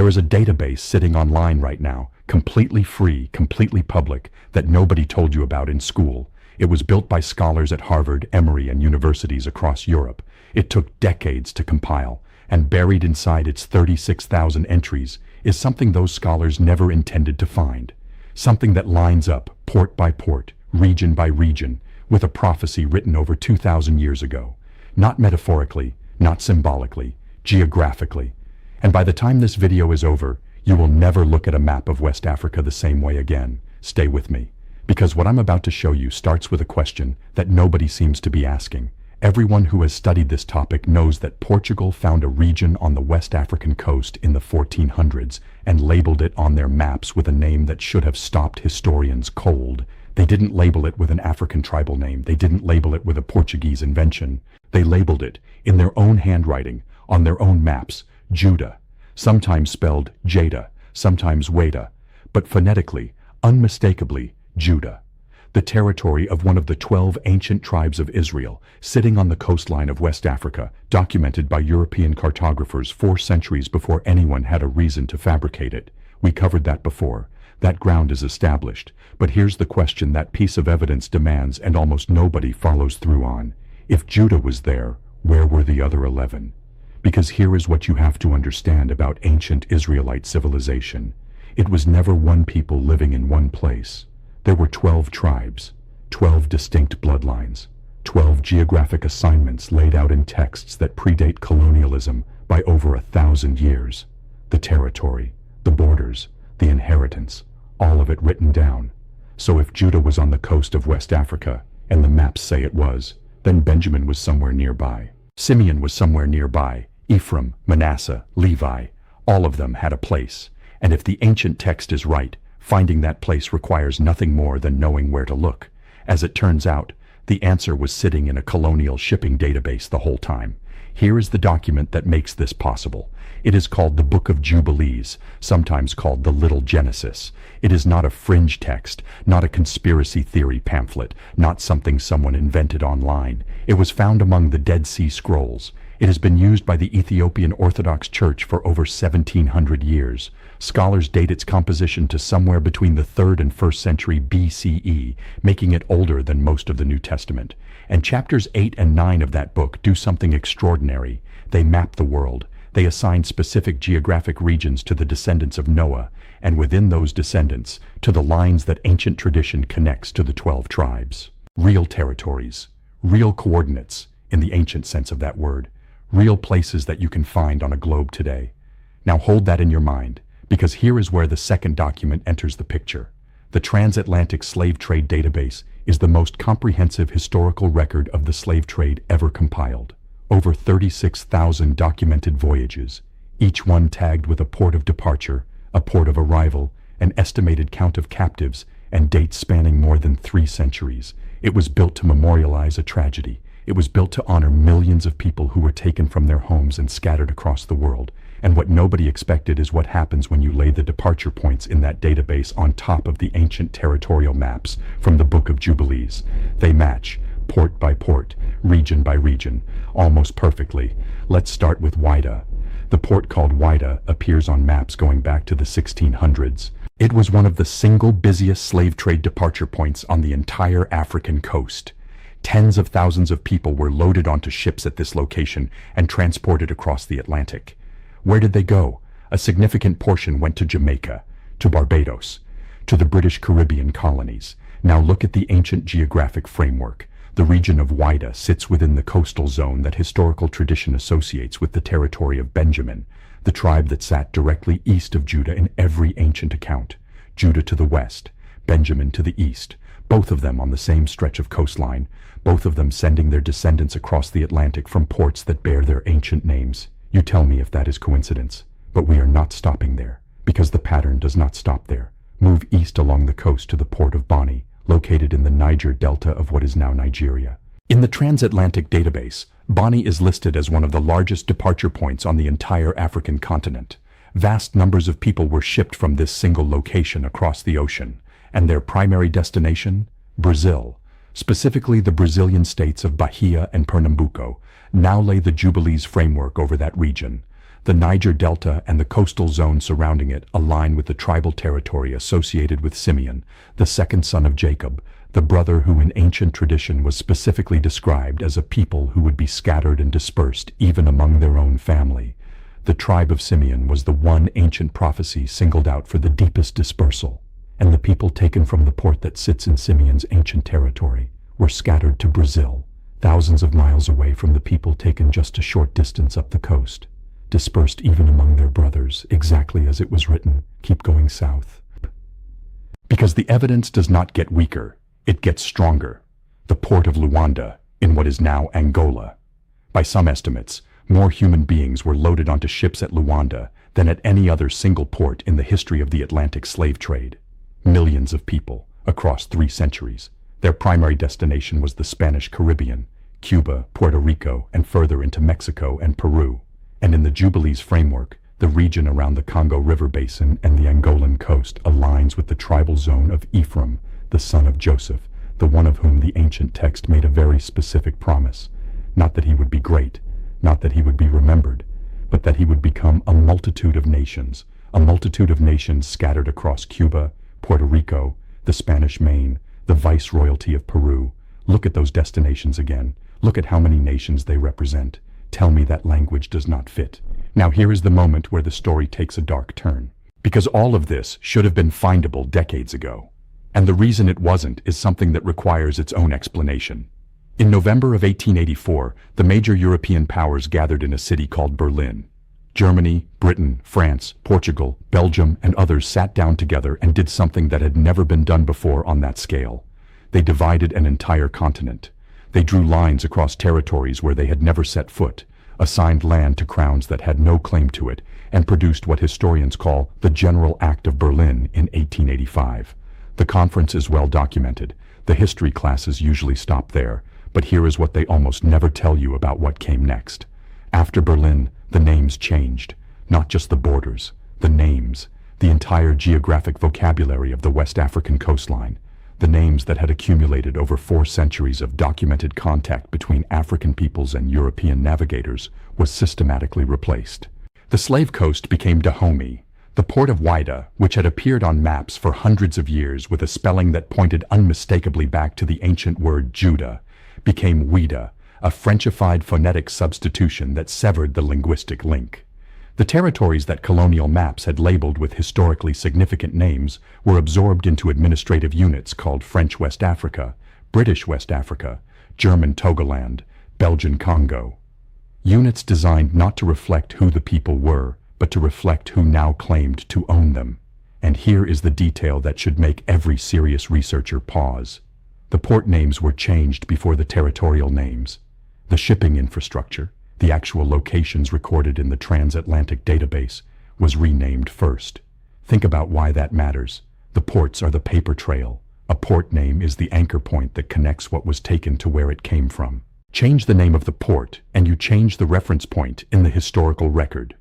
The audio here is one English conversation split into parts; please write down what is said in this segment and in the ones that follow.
There is a database sitting online right now, completely free, completely public, that nobody told you about in school. It was built by scholars at Harvard, Emory, and universities across Europe. It took decades to compile, and buried inside its 36,000 entries is something those scholars never intended to find. Something that lines up, port by port, region by region, with a prophecy written over 2,000 years ago. Not metaphorically, not symbolically, geographically. And by the time this video is over, you will never look at a map of West Africa the same way again. Stay with me, because what I'm about to show you starts with a question that nobody seems to be asking. Everyone who has studied this topic knows that Portugal found a region on the West African coast in the 1400s and labeled it on their maps with a name that should have stopped historians cold. They didn't label it with an African tribal name. They didn't label it with a Portuguese invention. They labeled it, in their own handwriting, on their own maps, Whydah, sometimes spelled Jada, sometimes Whydah, but phonetically, unmistakably, Whydah, the territory of one of the 12 ancient tribes of Israel, sitting on the coastline of West Africa, documented by European cartographers 4 centuries before anyone had a reason to fabricate it. We covered that before. That ground is established. But here's the question that piece of evidence demands and almost nobody follows through on. If Whydah was there, where were the other 11? Because here is what you have to understand about ancient Israelite civilization. It was never one people living in one place. There were 12 tribes, 12 distinct bloodlines, 12 geographic assignments laid out in texts that predate colonialism by over 1,000 years. The territory, the borders, the inheritance, all of it written down. So if Whydah was on the coast of West Africa, and the maps say it was, then Benjamin was somewhere nearby. Simeon was somewhere nearby. Ephraim, Manasseh, Levi, all of them had a place. And if the ancient text is right, finding that place requires nothing more than knowing where to look. As it turns out, the answer was sitting in a colonial shipping database the whole time. Here is the document that makes this possible. It is called the Book of Jubilees, sometimes called the Little Genesis. It is not a fringe text, not a conspiracy theory pamphlet, not something someone invented online. It was found among the Dead Sea Scrolls. It has been used by the Ethiopian Orthodox Church for over 1,700 years. Scholars date its composition to somewhere between the 3rd and 1st century BCE, making it older than most of the New Testament. And chapters 8 and 9 of that book do something extraordinary. They map the world. They assign specific geographic regions to the descendants of Noah, and within those descendants, to the lines that ancient tradition connects to the 12 tribes. Real territories, real coordinates, in the ancient sense of that word. Real places that you can find on a globe today. Now hold that in your mind, because here is where the second document enters the picture. The Transatlantic Slave Trade Database is the most comprehensive historical record of the slave trade ever compiled. Over 36,000 documented voyages, each one tagged with a port of departure, a port of arrival, an estimated count of captives, and dates spanning more than 3 centuries. It was built to memorialize a tragedy. It was built to honor millions of people who were taken from their homes and scattered across the world. And what nobody expected is what happens when you lay the departure points in that database on top of the ancient territorial maps from the Book of Jubilees. They match, port by port, region by region, almost perfectly. Let's start with Whydah. The port called Whydah appears on maps going back to the 1600s. It was one of the single busiest slave trade departure points on the entire African coast. Tens of thousands of people were loaded onto ships at this location and transported across the Atlantic. Where did they go? A significant portion went to Jamaica, to Barbados, to the British Caribbean colonies. Now look at the ancient geographic framework. The region of Whydah sits within the coastal zone that historical tradition associates with the territory of Benjamin, the tribe that sat directly east of Judah in every ancient account. Judah to the west, Benjamin to the east, both of them on the same stretch of coastline, both of them sending their descendants across the Atlantic from ports that bear their ancient names. You tell me if that is coincidence, but we are not stopping there, because the pattern does not stop there. Move east along the coast to the port of Bonny, located in the Niger Delta of what is now Nigeria. In the transatlantic database, Bonny is listed as one of the largest departure points on the entire African continent. Vast numbers of people were shipped from this single location across the ocean, and their primary destination? Brazil. Specifically the Brazilian states of Bahia and Pernambuco now lay the Jubilees framework over that region. The Niger Delta and the coastal zone surrounding it align with the tribal territory associated with Simeon, the second son of Jacob, the brother who in ancient tradition was specifically described as a people who would be scattered and dispersed even among their own family. The tribe of Simeon was the one ancient prophecy singled out for the deepest dispersal, and the people taken from the port that sits in Simeon's ancient territory were scattered to Brazil, thousands of miles away from the people taken just a short distance up the coast, dispersed even among their brothers, exactly as it was written, keep going south. Because the evidence does not get weaker, it gets stronger. The port of Luanda, in what is now Angola. By some estimates, more human beings were loaded onto ships at Luanda than at any other single port in the history of the Atlantic slave trade. Millions of people, across 3 centuries. Their primary destination was the Spanish Caribbean, Cuba, Puerto Rico, and further into Mexico and Peru. And in the Jubilees framework, the region around the Congo River Basin and the Angolan coast aligns with the tribal zone of Ephraim, the son of Joseph, the one of whom the ancient text made a very specific promise. Not that he would be great, not that he would be remembered, but that he would become a multitude of nations scattered across Cuba, Puerto Rico, the Spanish Main, the Viceroyalty of Peru. Look at those destinations again. Look at how many nations they represent. Tell me that language does not fit. Now here is the moment where the story takes a dark turn. Because all of this should have been findable decades ago. And the reason it wasn't is something that requires its own explanation. In November of 1884, the major European powers gathered in a city called Berlin. Germany, Britain, France, Portugal, Belgium, and others sat down together and did something that had never been done before on that scale. They divided an entire continent. They drew lines across territories where they had never set foot, assigned land to crowns that had no claim to it, and produced what historians call the General Act of Berlin in 1885. The conference is well documented. The history classes usually stop there, but here is what they almost never tell you about what came next. After Berlin, the names changed. Not just the borders, the names, the entire geographic vocabulary of the West African coastline. The names that had accumulated over 4 centuries of documented contact between African peoples and European navigators was systematically replaced. The slave coast became Dahomey. The port of Whydah, which had appeared on maps for hundreds of years with a spelling that pointed unmistakably back to the ancient word Judah, became Whydah, a Frenchified phonetic substitution that severed the linguistic link. The territories that colonial maps had labeled with historically significant names were absorbed into administrative units called French West Africa, British West Africa, German Togoland, Belgian Congo. Units designed not to reflect who the people were, but to reflect who now claimed to own them. And here is the detail that should make every serious researcher pause. The port names were changed before the territorial names. The shipping infrastructure, the actual locations recorded in the transatlantic database, was renamed first. Think about why that matters. The ports are the paper trail. A port name is the anchor point that connects what was taken to where it came from. Change the name of the port, and you change the reference point in the historical record.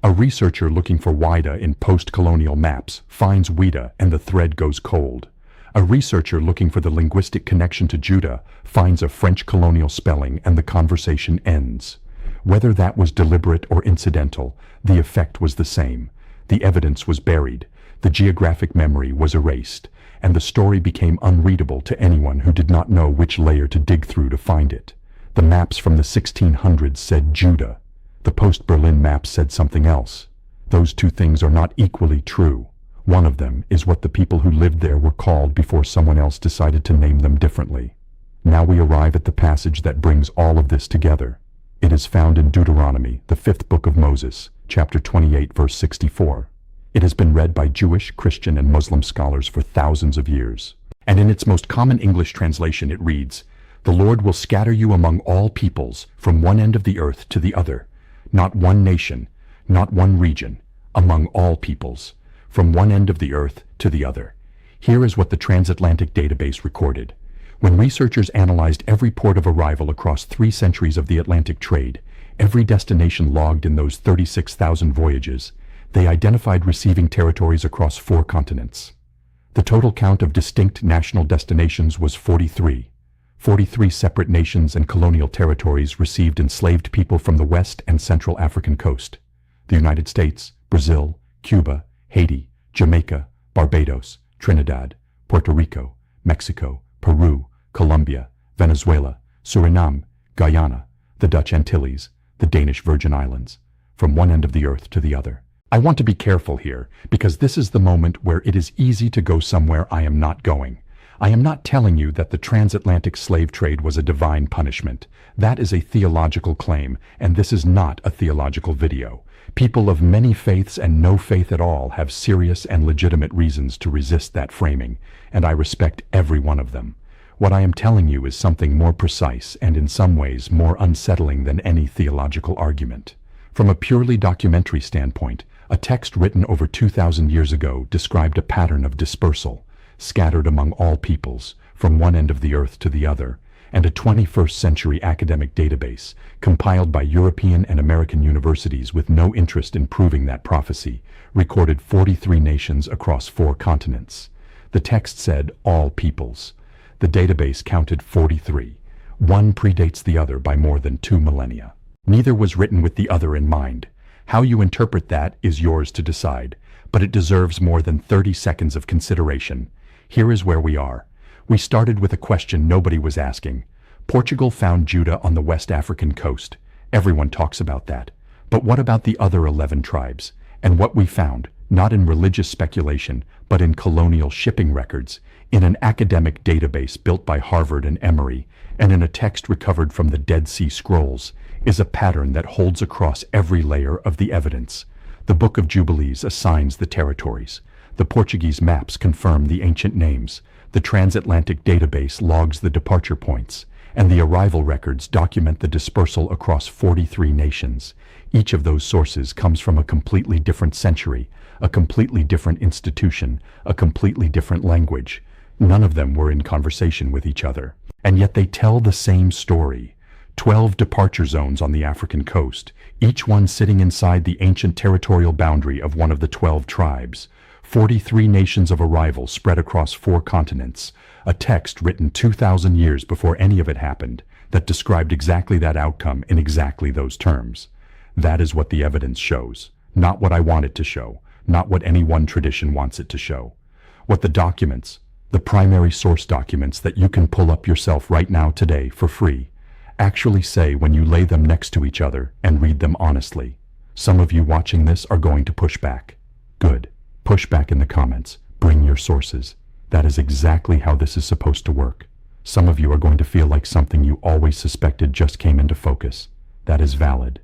A researcher looking for Whydah in post-colonial maps finds Whydah and the thread goes cold. A researcher looking for the linguistic connection to Judah finds a French colonial spelling and the conversation ends. Whether that was deliberate or incidental, the effect was the same. The evidence was buried, the geographic memory was erased, and the story became unreadable to anyone who did not know which layer to dig through to find it. The maps from the 1600s said Judah. The post-Berlin maps said something else. Those two things are not equally true. One of them is what the people who lived there were called before someone else decided to name them differently. Now we arrive at the passage that brings all of this together. It is found in Deuteronomy, the 5th book of Moses, chapter 28, verse 64. It has been read by Jewish, Christian, and Muslim scholars for thousands of years. And in its most common English translation it reads, "The Lord will scatter you among all peoples, from one end of the earth to the other. Not one nation, not one region, among all peoples, from one end of the earth to the other." Here is what the transatlantic database recorded. When researchers analyzed every port of arrival across 3 centuries of the Atlantic trade, every destination logged in those 36,000 voyages, they identified receiving territories across 4 continents. The total count of distinct national destinations was 43. 43 separate nations and colonial territories received enslaved people from the West and Central African coast. the United States, Brazil, Cuba, Haiti, Jamaica, Barbados, Trinidad, Puerto Rico, Mexico, Peru, Colombia, Venezuela, Suriname, Guyana, the Dutch Antilles, the Danish Virgin Islands, from one end of the earth to the other. I want to be careful here, because this is the moment where it is easy to go somewhere I am not going. I am not telling you that the transatlantic slave trade was a divine punishment. That is a theological claim, and this is not a theological video. People of many faiths and no faith at all have serious and legitimate reasons to resist that framing, and I respect every one of them. What I am telling you is something more precise and in some ways more unsettling than any theological argument. From a purely documentary standpoint, a text written over 2,000 years ago described a pattern of dispersal, scattered among all peoples, from one end of the earth to the other, and a 21st century academic database, compiled by European and American universities with no interest in proving that prophecy, recorded 43 nations across 4 continents. The text said all peoples. The database counted 43. One predates the other by more than 2 millennia. Neither was written with the other in mind. How you interpret that is yours to decide, but it deserves more than 30 seconds of consideration. Here is where we are. We started with a question nobody was asking. Portugal found Judah on the West African coast. Everyone talks about that. But what about the other 11 tribes? And what we found, not in religious speculation, but in colonial shipping records, in an academic database built by Harvard and Emory, and in a text recovered from the Dead Sea Scrolls, is a pattern that holds across every layer of the evidence. The Book of Jubilees assigns the territories. The Portuguese maps confirm the ancient names. The transatlantic database logs the departure points, and the arrival records document the dispersal across 43 nations. Each of those sources comes from a completely different century, a completely different institution, a completely different language. None of them were in conversation with each other. And yet they tell the same story. 12 departure zones on the African coast, each one sitting inside the ancient territorial boundary of one of the 12 tribes. 43 nations of arrival spread across 4 continents, a text written 2,000 years before any of it happened that described exactly that outcome in exactly those terms. That is what the evidence shows, not what I want it to show, not what any one tradition wants it to show. What the documents, the primary source documents that you can pull up yourself right now today for free, actually say when you lay them next to each other and read them honestly. Some of you watching this are going to push back. Good. Push back in the comments. Bring your sources. That is exactly how this is supposed to work. Some of you are going to feel like something you always suspected just came into focus. That is valid.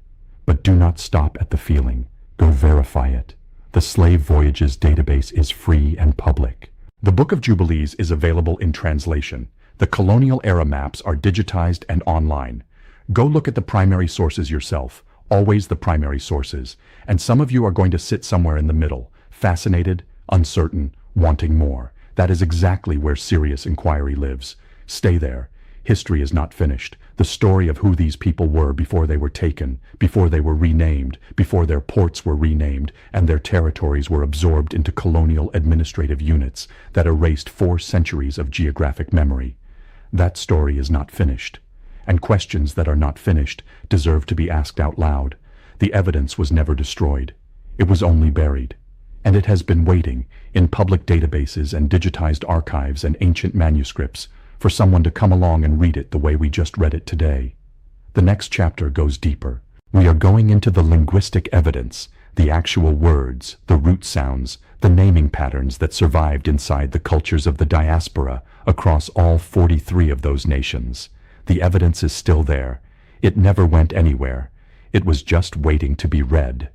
But do not stop at the feeling. Go verify it. The Slave Voyages database is free and public. The Book of Jubilees is available in translation. The colonial era maps are digitized and online. Go look at the primary sources yourself, always the primary sources, and some of you are going to sit somewhere in the middle, fascinated, uncertain, wanting more. That is exactly where serious inquiry lives. Stay there. History is not finished. The story of who these people were before they were taken, before they were renamed, before their ports were renamed, and their territories were absorbed into colonial administrative units that erased 4 centuries of geographic memory. That story is not finished. And questions that are not finished deserve to be asked out loud. The evidence was never destroyed. It was only buried. And it has been waiting, in public databases and digitized archives and ancient manuscripts, for someone to come along and read it the way we just read it today. The next chapter goes deeper. We are going into the linguistic evidence, the actual words, the root sounds, the naming patterns that survived inside the cultures of the diaspora across all 43 of those nations. The evidence is still there. It never went anywhere. It was just waiting to be read.